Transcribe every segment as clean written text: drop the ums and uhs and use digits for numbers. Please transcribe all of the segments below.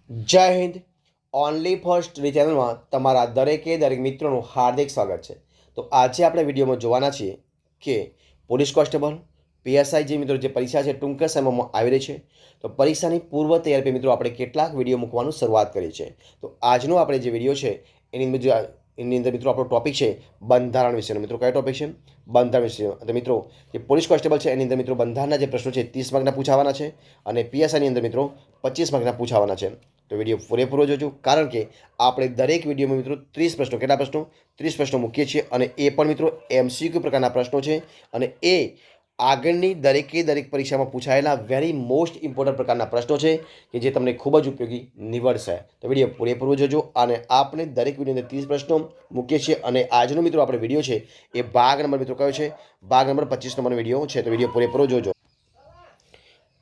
જય Hind. Only for study ચેનલમાં તમારા દરેક મિત્રોનું હાર્દિક સ્વાગત છે. તો આજે આપણે વિડીયોમાં જોવાના છીએ કે પોલીસ કોન્સ્ટેબલ પીએસઆઈ જે મિત્રો જે પરીક્ષા છે ટૂંક સમયમાં આવી રહી છે. તો પરીક્ષાની પૂર્વ તૈયારી મિત્રો આપણે કેટલાક વિડીયો મૂકવાનું શરૂઆત કરી છે. તો આજનો આપણે જે વિડીયો છે એની અંદર મિત્રો આપણો ટોપિક છે બંધારણ વિશેનો. મિત્રો કયો ટોપિક છે? બંધારણ વિશે. તો મિત્રો જે પોલીસ કોન્સ્ટેબલ છે એની અંદર મિત્રો બંધારણના જે પ્રશ્નો છે 30 માર્કના પૂછાવાના છે અને પીએસઆઈની અંદર મિત્રો 25 માર્કના પૂછાવાના છે. તો વિડીયો પૂરેપૂરો જોજો, કારણ કે આપણે દરેક વિડીયોમાં મિત્રો 30 પ્રશ્નો, કેટલા પ્રશ્નો? 30 પ્રશ્નો મૂકીએ છીએ અને એ પણ મિત્રો એમસીક્યુ પ્રકારના પ્રશ્નો છે અને એ આગળની દરેક પરીક્ષામાં પૂછાયેલા વેરી મોસ્ટ ઇમ્પોર્ટન્ટ પ્રકારના પ્રશ્નો છે કે જે તમને ખૂબ જ ઉપયોગી નીવડશે. તો વિડીયો પૂરેપૂરો જોજો અને આપણે દરેક વિડીયોની અંદર 30 પ્રશ્નો મૂકીએ છીએ અને આજનો મિત્રો આપણે વિડીયો છે એ ભાગ નંબર મિત્રો કયો છે? ભાગ નંબર 25 નંબરનો વિડીયો છે. તો વિડીયો પૂરેપૂરો જોજો.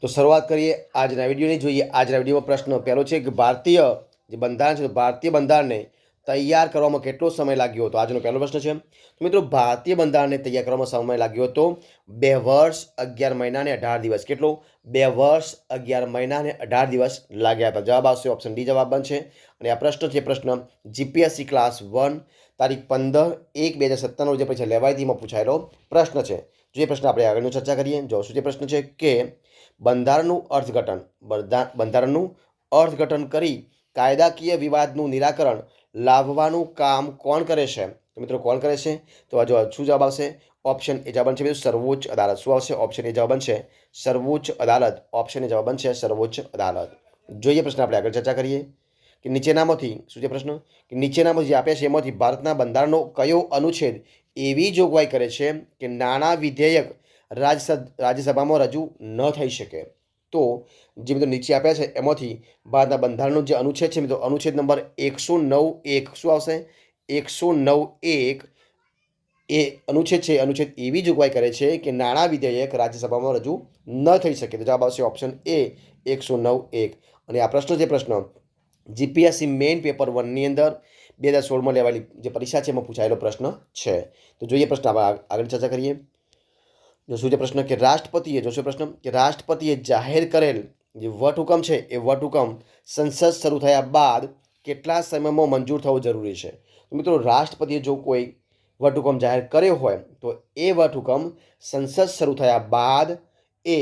તો શરૂઆત કરીએ આજના વિડીયોની. જોઈએ આજના વિડીયોમાં પ્રશ્ન પહેલો છે કે ભારતીય જે બંધારણ છે, ભારતીય બંધારણને તૈયાર કરવામાં કેટલો સમય લાગ્યો હતો? આજનો પહેલો પ્રશ્ન છે. તો મિત્રો ભારતીય બંધારણને તૈયાર કરવામાં સમય લાગ્યો હતો 2 વર્ષ 11 મહિના અને 18 દિવસ. કેટલો? 2 વર્ષ 11 મહિના અને 18 દિવસ લાગ્યા હતા. જવાબ આવશે ઓપ્શન ડી જવાબ બનશે. અને આ પ્રશ્ન છે પ્રશ્ન જીપીએસસી ક્લાસ 1 તારીખ 15/1/2017 જે પરીક્ષા લેવાઈ હતી એમાં પૂછાયેલો પ્રશ્ન છે. જે પ્રશ્ન આપણે આગળની ચર્ચા કરીએ. જો શું જે પ્રશ્ન છે કે બંધારણનું અર્થઘટન કરી કાયદાકીય વિવાદનું નિરાકરણ લાવવાનું કામ કોણ કરે છે? તો મિત્રો કોણ કરે છે? તો આ જો શું જવાબ આવશે? ઓપ્શન એ જવાબ બનશે સર્વોચ્ચ અદાલત. શું આવશે? ઓપ્શન એ જવાબ બનશે સર્વોચ્ચ અદાલત. ઓપ્શન એ જવાબ બનશે સર્વોચ્ચ અદાલત. જોઈએ પ્રશ્ન આપણે આગળ ચર્ચા કરીએ કે નીચેનામાંથી શું છે પ્રશ્ન કે નીચેનામાંથી જે આપ્યા છે એમાંથી ભારતના બંધારણનો કયો અનુચ્છેદ એવી જોગવાઈ કરે છે કે નાણાં વિધેયક રાજ્યસભામાં રજૂ ન થઈ શકે? તો જે મિત્રો નીચે આપ્યા છે એમાંથી ભારતના બંધારણનો જે અનુચ્છેદ છે મિત્રો અનુચ્છેદ નંબર 109(1) શું આવશે? 109(1) એ અનુચ્છેદ છે. અનુચ્છેદ એવી જોગવાઈ કરે છે કે નાણાં વિધેયક રાજ્યસભામાં રજૂ ન થઈ શકે. તો જવાબ આવશે ઓપ્શન એ 109(1). અને આ પ્રશ્ન છે પ્રશ્ન જીપીએસસી મેઇન પેપર 1ની અંદર 2016માં લેવાયેલી જે પરીક્ષા છે એમાં પૂછાયેલો પ્રશ્ન છે. તો જોઈએ પ્રશ્ન આગળ ચર્ચા કરીએ. જો શું છે પ્રશ્ન કે રાષ્ટ્રપતિએ જાહેર કરેલ જે વટહુકમ છે એ વટહુકમ સંસદ શરૂ થયા બાદ કેટલા સમયમાં મંજૂર થવો જરૂરી છે? તો મિત્રો રાષ્ટ્રપતિએ જો કોઈ વટહુકમ જાહેર કર્યો હોય તો એ વટહુકમ સંસદ શરૂ થયા બાદ એ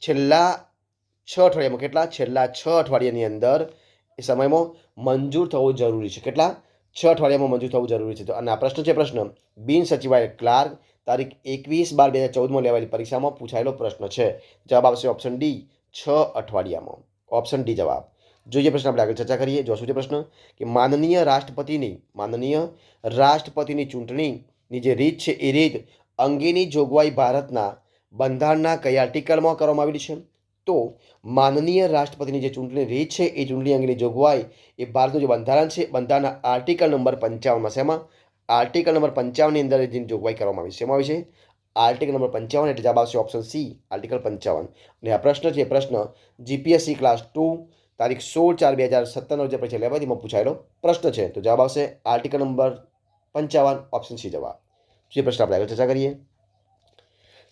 છેલ્લા 6 અઠવાડિયામાં, કેટલા? છેલ્લા 6 અઠવાડિયાની અંદર એ સમયમાં મંજૂર થવો જરૂરી છે. કેટલા? 6 અઠવાડિયામાં મંજૂર થવું જરૂરી છે. તો અને આ પ્રશ્ન છે પ્રશ્ન બિન સચિવાલય ક્લાર્ક તારીખ 21/12/2014માં લેવાયેલી પરીક્ષામાં પૂછાયેલો પ્રશ્ન છે. જવાબ આવશે ઓપ્શન ડી 6 અઠવાડિયામાં. ઓપ્શન ડી જવાબ. જોઈએ પ્રશ્ન આપણે આગળ ચર્ચા કરીએ. જો શું છે પ્રશ્ન કે માનનીય રાષ્ટ્રપતિની ચૂંટણીની જે રીત છે એ રીત અંગેની જોગવાઈ ભારતના બંધારણના કયા આર્ટિકલમાં કરવામાં આવેલી છે? તો માનનીય રાષ્ટ્રપતિની જે ચૂંટણી રીત છે એ ચૂંટણી અંગેની જોગવાઈ એ ભારતનું જે બંધારણ છે બંધારણના આર્ટિકલ નંબર 55માં. શેમાં? આર્ટિકલ નંબર 55ની અંદર જેની જોગવાઈ કરવામાં આવી છે. શેમાં આવી છે? Article number 55. એટલે જવાબ આવશે ઓપ્શન સી આર્ટિકલ 55. અને આ પ્રશ્ન છે પ્રશ્ન જીપીએસસી ક્લાસ 2 તારીખ 16/4/2017 જે પરીક્ષા લેવાય તેમાં પૂછાયેલો પ્રશ્ન છે. તો જવાબ આવશે આર્ટિકલ નંબર 55 ઓપ્શન સી જવાબ. જે પ્રશ્ન આપણે આગળ ચર્ચા કરીએ.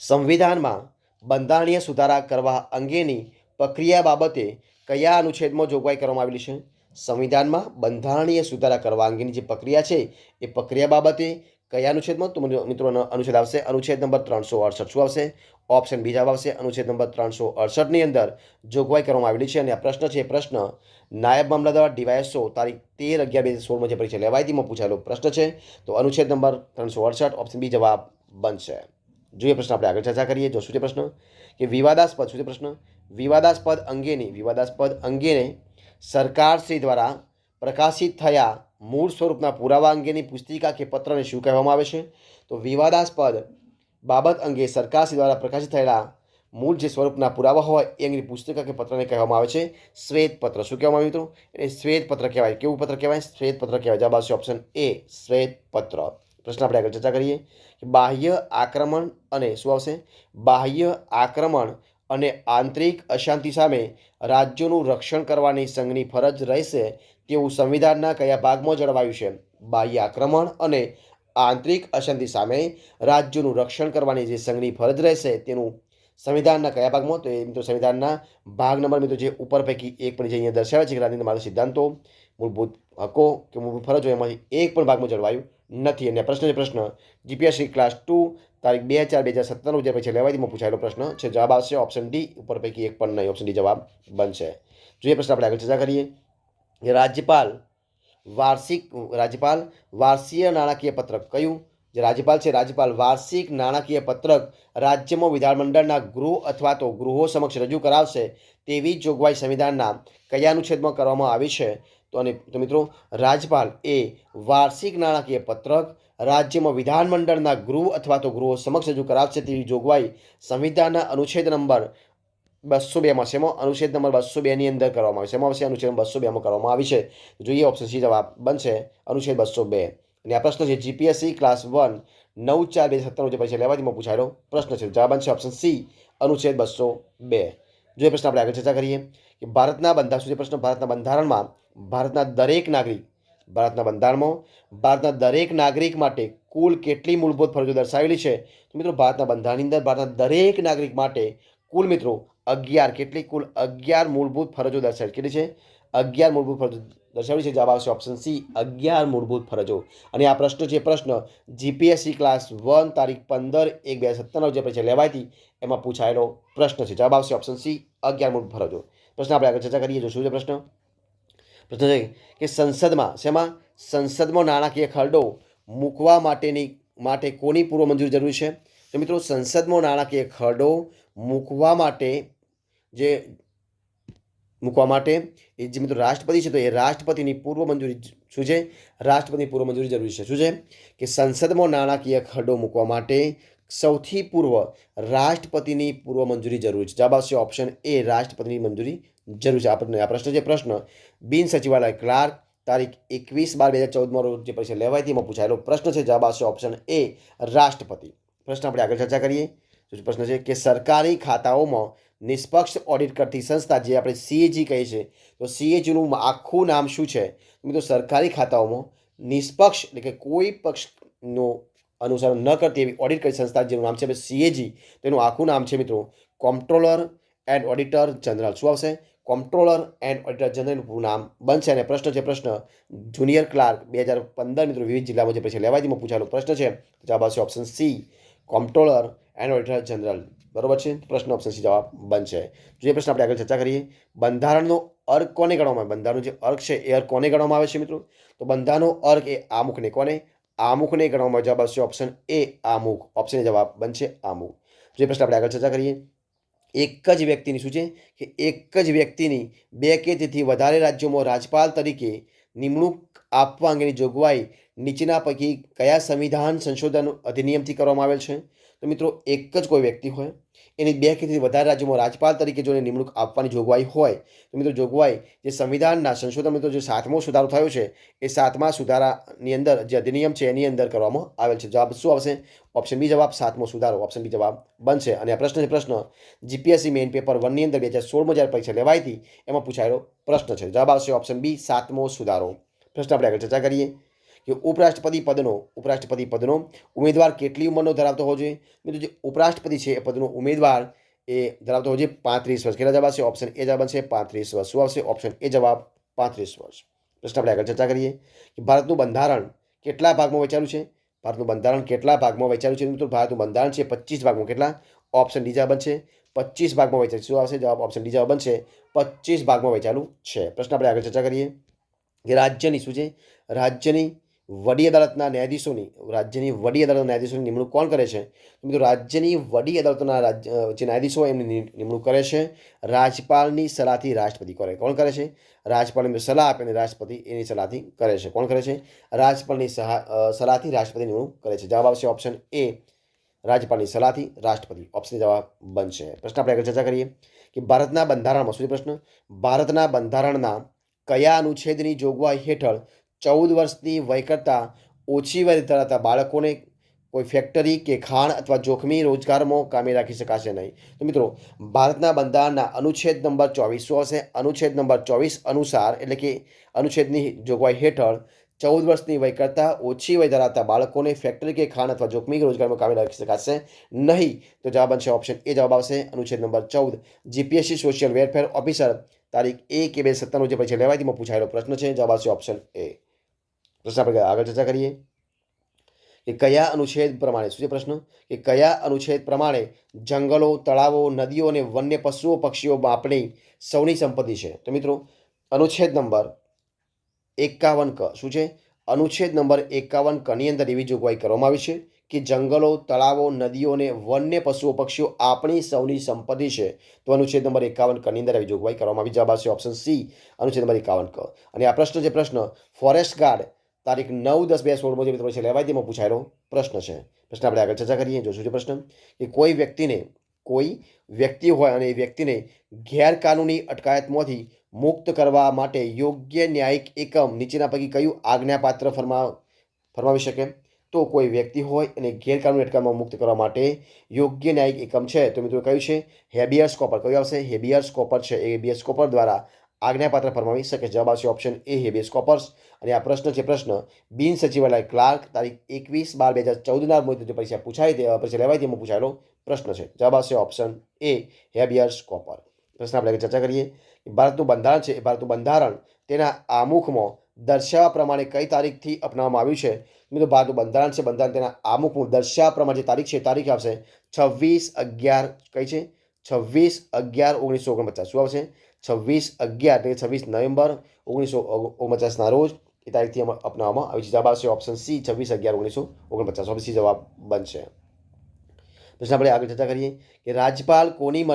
સંવિધાનમાં બંધારણીય સુધારા કરવા અંગેની પ્રક્રિયા બાબતે કયા અનુચ્છેદમાં જોગવાઈ કરવામાં આવેલી છે? સંવિધાનમાં બંધારણીય સુધારા કરવા અંગેની જે પ્રક્રિયા છે એ પ્રક્રિયા બાબતે કયા અનુચ્છેદમાં? તો મિત્રોનો અનુચ્છેદ આવશે અનુચ્છેદ નંબર 368. શું આવશે? ઓપ્શન બી જવાબ આવશે અનુચ્છેદ નંબર 368ની અંદર જોગવાઈ કરવામાં આવેલી છે. અને આ પ્રશ્ન છે પ્રશ્ન નાયબ મામલતદાર ડીવાયએસઓ તારીખ 13/11/2016માં જે પરીક્ષા લેવાઈ તેમાં પૂછાયેલો પ્રશ્ન છે. તો અનુચ્છેદ નંબર 368 ઓપ્શન બી જવાબ બનશે. જોઈએ પ્રશ્ન આપણે આગળ ચર્ચા કરીએ. જો શું છે પ્રશ્ન કે વિવાદાસ્પદ શું છે પ્રશ્ન વિવાદાસ્પદ અંગેને સરકારશ્રી દ્વારા પ્રકાશિત થયા મૂળ સ્વરૂપના પુરાવા અંગેની પુસ્તિકા કે પત્રને શું કહેવામાં આવે છે? તો વિવાદાસ્પદ બાબત અંગે સરકારશ્રી દ્વારા પ્રકાશિત થયેલા મૂળ જે સ્વરૂપના પુરાવા હોય એ અંગેની પુસ્તિકા કે પત્રને કહેવામાં આવે છે શ્વેતપત્ર. શું કહેવામાં આવે મિત્રો? એ શ્વેતપત્ર કહેવાય. કેવું પત્ર કહેવાય? શ્વેતપત્ર કહેવાય. જવાબ આવશે ઓપ્શન એ શ્વેતપત્ર. પ્રશ્ન આપણે આગળ ચર્ચા કરીએ કે બાહ્ય આક્રમણ અને શું આવશે? બાહ્ય આક્રમણ અને આંતરિક અશાંતિ સામે રાજ્યોનું રક્ષણ કરવાની સંઘની ફરજ રહેશે તેવું સંવિધાનના કયા ભાગમાં જણાવાયું છે? બાહ્ય આક્રમણ અને આંતરિક અશાંતિ સામે રાજ્યોનું રક્ષણ કરવાની જે સંઘની ફરજ રહેશે તેનું સંવિધાનના કયા ભાગમાં? તો એ મિત્રો સંવિધાનના ભાગ નંબર મિત્રો જે ઉપર પૈકી એક પણ જે અહીંયા દર્શાવે છે કે રાજ્યના માર્ગ સિદ્ધાંતો, મૂળભૂત હકો કે મૂળભૂત ફરજો એમાંથી એક પણ ભાગમાં જળવાયું નથી. અને પ્રશ્ન છે પ્રશ્ન જીપીએસસી ક્લાસ 2 તારીખ 2/4/2017 જે પછી લેવાયમાં પૂછાયેલો પ્રશ્ન છે. જવાબ આવશે ઓપ્શન ડી, ઉપર પૈકી એક પણ નહીં. ઓપ્શન ડી જવાબ બનશે. જોઈએ પ્રશ્ન આપણે આગળ ચર્ચા કરીએ કે રાજ્યપાલ વાર્ષિક નાણાકીય પત્રક કયું? જે રાજ્યપાલ છે રાજ્યપાલ વાર્ષિક નાણાકીય પત્રક રાજ્યમાં વિધાનમંડળના ગૃહ અથવા તો ગૃહો સમક્ષ રજૂ કરાવશે તેવી જોગવાઈ સંવિધાનના કયા અનુચ્છેદમાં કરવામાં આવી છે? તો મિત્રો રાજ્યપાલ એ વાર્ષિક નાણાકીય પત્રક રાજ્યમાં વિધાનમંડળના ગૃહ અથવા તો ગૃહો સમક્ષ રજૂ કરાવશે તેવી જોગવાઈ સંવિધાનના અનુચ્છેદ નંબર 202માં છે. અનુચ્છેદ નંબર 202 ની અંદર કરવામાં આવે છે. એમાં આવશે અનુચ્છેદ 202માં કરવામાં આવી છે. જોઈએ ઓપ્શન સી જવાબ બનશે અનુચ્છેદ 202. અને આ પ્રશ્ન છે જીપીએસસી ક્લાસ 1 9/4/2017 જે પરીક્ષા લેવાતીમાં પૂછાયેલો પ્રશ્ન છે. જવાબ બનશે ઓપ્શન સી અનુચ્છેદ 202. જોઈએ પ્રશ્ન આપણે આગળ ચર્ચા કરીએ કે ભારતના બંધારણમાં ભારતના દરેક નાગરિક માટે કુલ કેટલી મૂળભૂત ફરજો દર્શાવેલી છે? તો મિત્રો ભારતના બંધારણની અંદર ભારતના દરેક નાગરિક માટે કુલ મિત્રો 11 કુલ 11 મૂળભૂત ફરજો દર્શાવેલી કેટલી છે? 11 મૂળભૂત ફરજો દર્શાવેલી છે. જવાબ આવશે ઓપ્શન સી 11 મૂળભૂત ફરજો. અને આ પ્રશ્ન જીપીએસસી ક્લાસ 1 તારીખ 15/1/2017 જે પરીક્ષા લેવાઈ હતી એમાં પૂછાયેલો પ્રશ્ન છે. જવાબ આવશે ઓપ્શન સી 11 મૂળભૂત ફરજો. પ્રશ્ન આપણે આગળ ચર્ચા કરીએ. જો શું છે પ્રશ્ન છે કે સંસદમાં નાણાકીય ખરડો મૂકવા માટે કોની પૂર્વ મંજૂરી જરૂરી છે? તો મિત્રો સંસદમાં નાણાકીય ખરડો મૂકવા માટે એ જે મિત્રો રાષ્ટ્રપતિ છે તો એ રાષ્ટ્રપતિની પૂર્વ મંજૂરી શું છે? રાષ્ટ્રપતિની પૂર્વ મંજૂરી જરૂરી છે. શું છે કે સંસદમાં નાણાકીય ખરડો મૂકવા માટે સૌથી પૂર્વ રાષ્ટ્રપતિની પૂર્વ મંજૂરી જરૂરી છે. જવાબ આવશે ઓપ્શન એ રાષ્ટ્રપતિની મંજૂરી જરૂર છે. આ પ્રશ્ન બિન સચિવાલય ક્લાર્ક તારીખ 21/12/2014 જે પરીક્ષા લેવાઈ હતી એમાં પૂછાયેલો પ્રશ્ન છે. જવાબ આવશે ઓપ્શન એ રાષ્ટ્રપતિ. પ્રશ્ન આપણે આગળ ચર્ચા કરીએ. પ્રશ્ન છે કે સરકારી ખાતાઓમાં નિષ્પક્ષ ઓડિટ કરતી સંસ્થા જે આપણે સીએજી કહીએ છીએ તો સીએજીનું આખું નામ શું છે? મિત્રો સરકારી ખાતાઓમાં નિષ્પક્ષ એટલે કે કોઈ પક્ષનો અનુસરણ ન કરતી એવી ઓડિટ કરતી સંસ્થા જેનું નામ છે સીએજી, તેનું આખું નામ છે મિત્રો કોમ્પ્ટ્રોલર એન્ડ ઓડિટર જનરલ. શું આવશે? કોમ્પ્ટ્રોલર એન્ડ ઓડિટર જનરલનું નામ બનશે. અને પ્રશ્ન જુનિયર ક્લાર્ક 2015 મિત્રો વિવિધ જિલ્લામાં જે પછી લેવાતીમાં પૂછાયેલો પ્રશ્ન છે. જવાબ આવશે option C કોમ્પ્ટ્રોલર and auditor general. બરોબર છે. પ્રશ્ન ઓપ્શન સી જવાબ બનશે. જે પ્રશ્ન આપણે આગળ ચર્ચા કરીએ બંધારણનો અર્ક કોને ગણવામાં આવે? બંધારણનો જે અર્ક છે એ અર્ક કોને ગણવામાં આવે છે મિત્રો? તો બંધારણનો અર્ક એ આમુખને આમુખને ગણવામાં આવે. જવાબ આવશે ઓપ્શન એ આમુખ. ઓપ્શન એ જવાબ બનશે આમુખ. જે પ્રશ્ન આપણે આગળ ચર્ચા કરીએ એક જ વ્યક્તિની શું છે કે એક જ વ્યક્તિની 2 કે તેથી વધારે રાજ્યોમાં રાજ્યપાલ તરીકે નિમણૂક આપવા અંગેની જોગવાઈ નીચેના પૈકી કયા સંવિધાન સંશોધન અધિનિયમથી કરવામાં આવેલ છે? તો મિત્રો એક જ કોઈ વ્યક્તિ હોય એની 2 કે તેથી વધારે રાજ્યોમાં રાજ્યપાલ તરીકે જો નિમણૂક આપવાની જોગવાઈ હોય તો મિત્રો જોગવાઈ જે સંવિધાનના સંશોધન મિત્રો જે 7મો સુધારો થયો છે એ 7મા સુધારાની અંદર જે અધિનિયમ છે એની અંદર કરવામાં આવેલ છે. જવાબ શું આવશે? ઓપ્શન બી જવાબ 7મો સુધારો. ઓપ્શન બી જવાબ બનશે. અને આ પ્રશ્ન જીપીએસસી મેઇન પેપર 1 ની અંદર 2016માં જ્યારે પરીક્ષા લેવાઈ હતી એમાં પૂછાયેલો પ્રશ્ન છે. જવાબ આવશે ઓપ્શન બી 7મો સુધારો. પ્રશ્ન આપણે આગળ ચર્ચા કરીએ કે ઉપરાષ્ટ્રપતિ પદનો ઉમેદવાર કેટલી ઉંમરનો ધરાવતો હોવો જોઈએ? મિત્રો જે ઉપરાષ્ટ્રપતિ છે એ પદનો ઉમેદવાર એ ધરાવતો હોવો જોઈએ 35 વર્ષ. કેટલા જવાબ આવશે? ઓપ્શન એ જવાબ બનશે 35 વર્ષ. શું આવશે? ઓપ્શન એ જવાબ 35 વર્ષ. પ્રશ્ન આપણે આગળ ચર્ચા કરીએ કે ભારતનું બંધારણ કેટલા ભાગમાં વહેંચાયેલું છે? ભારતનું બંધારણ કેટલા ભાગમાં વહેંચાયેલું છે? મિત્રો ભારતનું બંધારણ છે 25 ભાગમાં. કેટલા? ઓપ્શન ડી જવાબ બનશે 25 ભાગમાં વહેંચાયેલું. શું આવશે? જવાબ ઓપ્શન ડી જવાબ બનશે 25 ભાગમાં વહેંચાયેલું છે. પ્રશ્ન આપણે આગળ ચર્ચા કરીએ કે રાજ્યની શું છે? રાજ્યની વડી અદાલતના ન્યાયાધીશોની નિમણૂક કોણ કરે છે? મિત્રો રાજ્યની વડી અદાલતના જે ન્યાયાધીશો એમની નિમણૂક કરે છે રાજ્યપાલની સલાહથી રાષ્ટ્રપતિ કોણ કરે છે? રાજ્યપાલને સલાહ આપે અને રાષ્ટ્રપતિ એની સલાહથી કરે છે. કોણ કરે છે? રાજ્યપાલની સલાહથી રાષ્ટ્રપતિ નિમણૂક કરે છે. જવાબ આવશે ઓપ્શન એ રાજ્યપાલની સલાહથી રાષ્ટ્રપતિ. ઓપ્શન જવાબ બનશે. પ્રશ્ન આપણે આગળ ચર્ચા કરીએ કે ભારતના બંધારણમાં શું પ્રશ્ન? ભારતના બંધારણના કયા અનુચ્છેદની જોગવાઈ હેઠળ 14 વર્ષની વય કરતાં ઓછી વય ધરાવતા બાળકોને કોઈ ફેક્ટરી કે ખાણ અથવા જોખમી રોજગારમાં કામે રાખી શકાશે નહીં? તો મિત્રો ભારતના બંધારણના અનુચ્છેદ નંબર 24 શું હશે? અનુચ્છેદ નંબર 24 અનુસાર એટલે કે અનુચ્છેદની જોગવાઈ હેઠળ 14 વર્ષની વય કરતાં ઓછી વય ધરાવતા બાળકોને ફેક્ટરી કે ખાણ અથવા જોખમી રોજગારમાં કામે રાખી શકાશે નહીં. તો જવાબ બનશે ઓપ્શન એ જવાબ આવશે. અનુચ્છેદ number 14 GPSC social welfare officer તારીખ 1/2/17 જે પરીક્ષા લેવાય તેમાં પૂછાયેલો પ્રશ્ન છે. જવાબ આવશે ઓપ્શન એ. પ્રશ્ન આપણે આગળ ચર્ચા કરીએ કે કયા અનુચ્છેદ પ્રમાણે, શું છે પ્રશ્ન, કે કયા અનુચ્છેદ પ્રમાણે જંગલો, તળાવો, નદીઓ અને વન્ય પશુઓ પક્ષીઓ આપણી સૌની સંપત્તિ છે. તો મિત્રો અનુચ્છેદ નંબર 51 ક શું છે, અનુચ્છેદ નંબર 51 કની અંદર એવી જોગવાઈ કરવામાં આવી છે કે જંગલો, તળાવો, નદીઓ અને વન્ય પશુઓ પક્ષીઓ આપણી સૌની સંપત્તિ છે. તો અનુચ્છેદ નંબર 51 કની અંદર એવી જોગવાઈ કરવામાં આવી. જવાબ આવશે ઓપ્શન સી, અનુચ્છેદ નંબર 51 ક. અને આ પ્રશ્ન છે પ્રશ્ન ફોરેસ્ટ ગાર્ડ તારીખ 9/10/2016 જે પરીક્ષા લેવાય તેમાં પૂછાયેલો પ્રશ્ન છે. પ્રશ્ન આપણે આગળ ચર્ચા કરીએ. જોશું છે પ્રશ્ન કે કોઈ વ્યક્તિ હોય અને એ વ્યક્તિને ગેરકાનૂની અટકાયતમાંથી મુક્ત કરવા માટે યોગ્ય ન્યાયિક એકમ નીચેના પૈકી કયું આજ્ઞાપાત્ર ફરમાવી શકે. તો કોઈ વ્યક્તિ હોય અને ગેરકાનૂની અટકાયતમાં મુક્ત કરવા માટે યોગ્ય ન્યાયિક એકમ છે તો મિત્રો કયું છે, હેબિયસ કોર્પસ. કયું આવશે, હેબિયસ કોર્પસ છે. એ હેબિયસ કોર્પસ દ્વારા આજ્ઞાપાત્ર ફરમાવી શકે. જવાબ આવશે ઓપ્શન એ, હેબિયસ કોર્પસ. અને આ પ્રશ્ન છે પ્રશ્ન બિન સચિવાલય ક્લાર્ક તારીખ 21/12/2014 મુજબ જે પરીક્ષા પરીક્ષા લેવાય તેમાં પૂછાયેલો પ્રશ્ન છે. જવાબ આવશે ઓપ્શન એ, હેબિયસ કોર્પસ. પ્રશ્ન આપણે ચર્ચા કરીએ. ભારતનું બંધારણ છે, ભારતનું બંધારણ તેના આમુખમાં દર્શાવ્યા પ્રમાણે કઈ તારીખથી અપનાવવામાં આવ્યું છે. મિત્રો ભારતનું બંધારણ છે, બંધારણ તેના આમુખમાં દર્શાવ્યા પ્રમાણે જે તારીખ છે તારીખ આવશે 26/11 કઈ છે, 26/11/1949. શું આવશે, 26/11 એટલે 26 નવેમ્બર 1949 રોજ એ તારીખથી અપનાવવામાં આવી છે. જવાબ આવશે ઓપ્શન સી, 26/11/1949. ઓપ્શન સી જવાબ બનશે. પ્રશ્ન આપણે આગળ ચર્ચા કરીએ કે રાજ્યપાલ કોની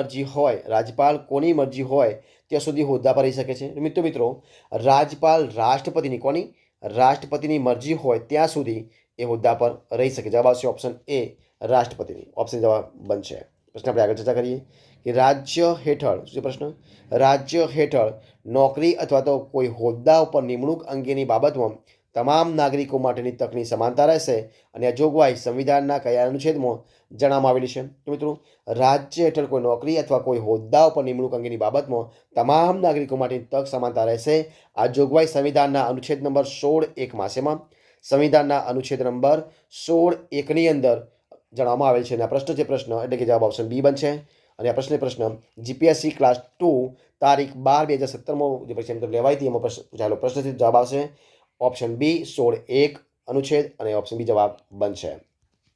મરજી હોય ત્યાં સુધી હોદ્દા પર રહી શકે છે. મિત્રો રાજ્યપાલ રાષ્ટ્રપતિની મરજી હોય ત્યાં સુધી એ હોદ્દા પર રહી શકે. જવાબ આવશે ઓપ્શન એ, રાષ્ટ્રપતિની. ઓપ્શન જવાબ બનશે. પ્રશ્ન આપણે આગળ ચર્ચા કરીએ કે રાજ્ય હેઠળ નોકરી અથવા તો કોઈ હોદ્દા ઉપર નિમણૂક અંગેની બાબતમાં તમામ નાગરિકો માટેની તકની સમાનતા રહેશે અને આ જોગવાઈ સંવિધાનના કયા અનુચ્છેદમાં જણાવવામાં આવેલી છે. તો મિત્રો રાજ્ય હેઠળ કોઈ નોકરી અથવા કોઈ હોદ્દા ઉપર નિમણૂક અંગેની બાબતમાં તમામ નાગરિકો માટેની તક સમાનતા રહેશે. આ જોગવાઈ સંવિધાનના અનુચ્છેદ નંબર 16(1) માં સંવિધાનના અનુચ્છેદ નંબર 16(1) અંદર જણાવવામાં આવેલ છે. અને આ પ્રશ્ન છે પ્રશ્ન એટલે કે જવાબ ઓપ્શન બી બનશે. અને આ પ્રશ્ન જીપીએસસી ક્લાસ 2 તારીખ 12/2017 જે પરીક્ષા લેવાય હતી એમાં પૂછાયેલો પ્રશ્ન છે. જવાબ આવશે ઓપ્શન બી, 16(1) અનુચ્છેદ અને ઓપ્શન બી જવાબ બનશે.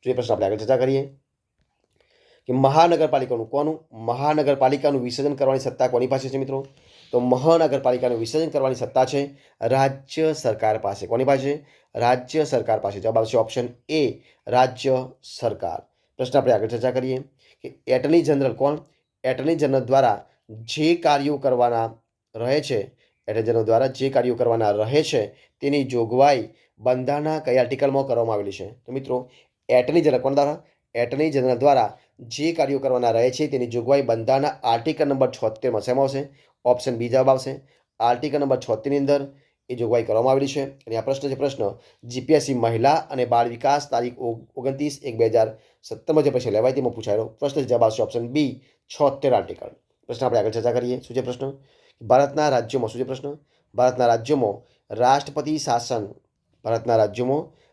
તો એ પ્રશ્ન આપણે આગળ ચર્ચા કરીએ કે મહાનગરપાલિકાનું વિસર્જન કરવાની સત્તા કોની પાસે છે. મિત્રો તો મહાનગરપાલિકાનું વિસર્જન કરવાની સત્તા છે રાજ્ય સરકાર પાસે. કોની પાસે? રાજ્ય સરકાર પાસે. જવાબ આવશે ઓપ્શન એ, રાજ્ય સરકાર. પ્રશ્ન આપણે આગળ ચર્ચા કરીએ કે એટર્ની જનરલ કોણ? એટર્ની જનરલ દ્વારા જે કાર્યો કરવાના રહે છે તેની જોગવાઈ બંધારણના કયા આર્ટિકલમાં કરવામાં આવેલી છે. તો મિત્રો એટર્ની જનરલ કોણ દ્વારા? એટર્ની જનરલ દ્વારા જે કાર્યો કરવાના રહે છે તેની જોગવાઈ બંધારણના આર્ટિકલ નંબર 76માં શેમાં આવશે? ઓપ્શન બી જવાબ આવશે. આર્ટિકલ નંબર 76ની અંદર એ જોગવાઈ કરવામાં આવેલી છે. અને આ પ્રશ્ન છે પ્રશ્ન જીપીએસસી મહિલા અને બાળ વિકાસ તારીખ 29/1/2017 જે પરીક્ષા લેવાય તેમાં પૂછાયેલો પ્રશ્ન છે. જવાબ આવશે ઓપ્શન બી, 76 આર્ટિકલ. પ્રશ્ન આપણે આગળ ચર્ચા કરીએ. શું છે પ્રશ્ન? ભારતના રાજ્યોમાં શું છે પ્રશ્ન? ભારતના રાજ્યોમાં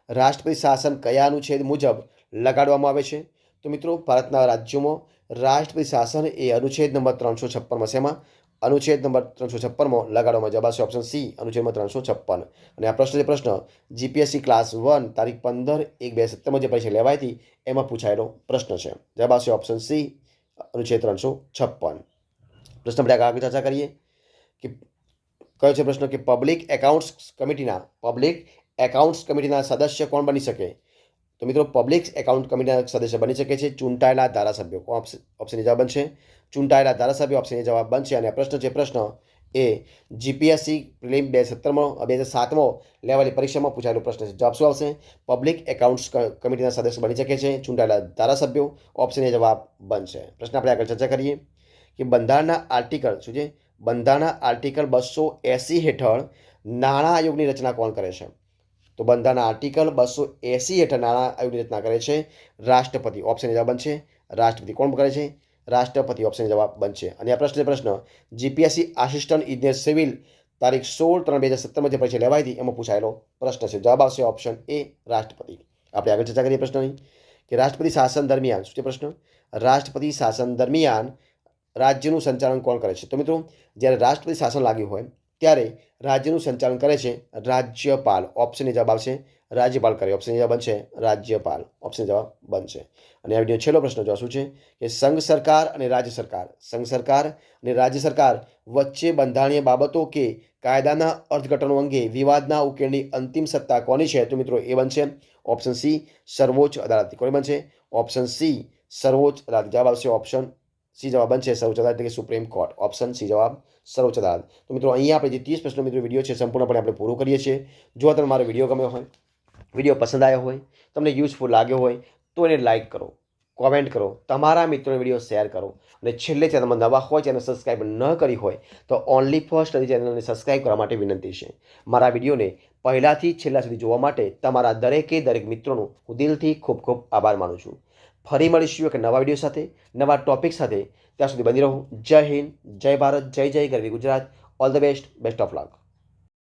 રાષ્ટ્રપતિ શાસન કયા અનુચ્છેદ મુજબ લગાડવામાં આવે છે. તો મિત્રો ભારતના રાજ્યોમાં રાષ્ટ્રપતિ શાસન એ અનુચ્છેદ નંબર 356માં શેમાં? અનુચ્છેદ નંબર 356માં લગાડવામાં. જવાબ આવશે ઓપ્શન સી, અનુચ્છેદ નંબર 356. અને આ પ્રશ્ન છે પ્રશ્ન જીપીએસસી ક્લાસ 1 તારીખ 15/1/2017 જે પરીક્ષા લેવાઈ હતી એમાં પૂછાયેલો પ્રશ્ન છે. જવાબ આવશે ઓપ્શન સી, અનુચ્છેદ 356. પ્રશ્ન આપણે આગળ ચર્ચા કરીએ કે કયો છે પ્રશ્ન કે પબ્લિક એકાઉન્ટ્સ કમિટીના સદસ્ય કોણ બની શકે. તો મિત્રો પબ્લિક એકાઉન્ટ કમિટીના સદસ્ય બની શકે છે ચૂંટાયેલા ધારાસભ્યો. ઓપ્શન એ જવાબ બનશે ચૂંટાયેલા ધારાસભ્યો. ઓપ્શન એ જવાબ બનશે. અને આ પ્રશ્ન છે પ્રશ્ન એ જીપીએસસી પ્રિલિમ 2007માં લેવાયેલી પરીક્ષામાં પૂછાયેલો પ્રશ્ન છે. જવાબ શું આવશે? પબ્લિક એકાઉન્ટ્સ કમિટીના સદસ્ય બની શકે છે ચૂંટાયેલા ધારાસભ્યો. ઓપ્શન એ જવાબ બનશે. પ્રશ્ન આપણે આગળ ચર્ચા કરીએ કે બંધારણના આર્ટિકલ શું છે? બંધારણના આર્ટિકલ 280 હેઠળ નાણાં આયોગની રચના કોણ કરે છે. તો બંધારણના આર્ટિકલ 280 હેઠળ નાણાં આયોગની રચના કરે છે રાષ્ટ્રપતિ. ઓપ્શન એ જવાબ બનશે રાષ્ટ્રપતિ. કોણ કરે છે? રાષ્ટ્રપતિ. ઓપ્શન જવાબ બનશે. અને આ પ્રશ્ન જીપીએસસી આસિસ્ટન્ટ ઇજનેર સિવિલ તારીખ 16/3/2017 જે પરીક્ષા લેવાઈ હતી એમાં પૂછાયેલો પ્રશ્ન છે. જવાબ આવશે ઓપ્શન એ રાષ્ટ્રપતિ. આપણે આગળ ચર્ચા કરીએ પ્રશ્નની કે રાષ્ટ્રપતિ શાસન દરમિયાન શું છે પ્રશ્ન? રાષ્ટ્રપતિ શાસન દરમિયાન રાજ્યનું સંચાલન કોણ કરે છે? તો મિત્રો જ્યારે રાષ્ટ્રપતિ શાસન લાગ્યું હોય ત્યારે રાજ્યનું સંચાલન કરે છે રાજ્યપાલ. ઓપ્શનની જવાબ આવશે રાજ્યપાલ કરે. ઓપ્શનની જવાબ બનશે રાજ્યપાલ. ઓપ્શન જવાબ બનશે. અને આ વિડીયો છેલ્લો પ્રશ્ન જો શું છે કે સંઘ સરકાર અને રાજ્ય સરકાર વચ્ચે બંધારણીય બાબતો કે કાયદાના અર્થઘટનો અંગે વિવાદના ઉકેલની અંતિમ સત્તા કોની છે? તો મિત્રો એ બનશે ઓપ્શન સી સર્વોચ્ચ અદાલત. કોની બનશે? ઓપ્શન સી સર્વોચ્ચ અદાલત. જવાબ આવશે ઓપ્શન સી જવાબ બનશે સર્વોચ્ચ અદાલત એટલે કે સુપ્રીમ કોર્ટ. ઓપ્શન સી જવાબ સર્વોચ્ચ અદાલત. તો મિત્રો અહીંયા આપણે જે 30 પ્રશ્નો મિત્રો વિડીયો છે સંપૂર્ણપણે આપણે પૂરું કરીએ છીએ. જો તમને મારો વિડીયો ગમ્યો હોય, વિડીયો પસંદ આવ્યો હોય, તમને યુઝફુલ લાગ્યો હોય તો એને લાઇક કરો, કોમેન્ટ કરો, તમારા મિત્રોને વિડીયો શેર કરો અને છેલ્લે ચેનલમાં નવા હોય, ચેનલ સબસ્ક્રાઈબ ન કરી હોય તો ઓનલી ફર્સ્ટ ચેનલને સબસ્ક્રાઈબ કરવા માટે વિનંતી છે. મારા વિડીયોને પહેલાંથી છેલ્લા સુધી જોવા માટે તમારા દરેક મિત્રોનો હું દિલથી ખૂબ ખૂબ આભાર માનું છું. ફરી મળીશું એક નવા વિડીયો સાથે, નવા ટોપિક સાથે. ત્યાં સુધી બની રહો. જય હિન્દ, જય ભારત, જય ગરવી Gujarat. All the best of luck.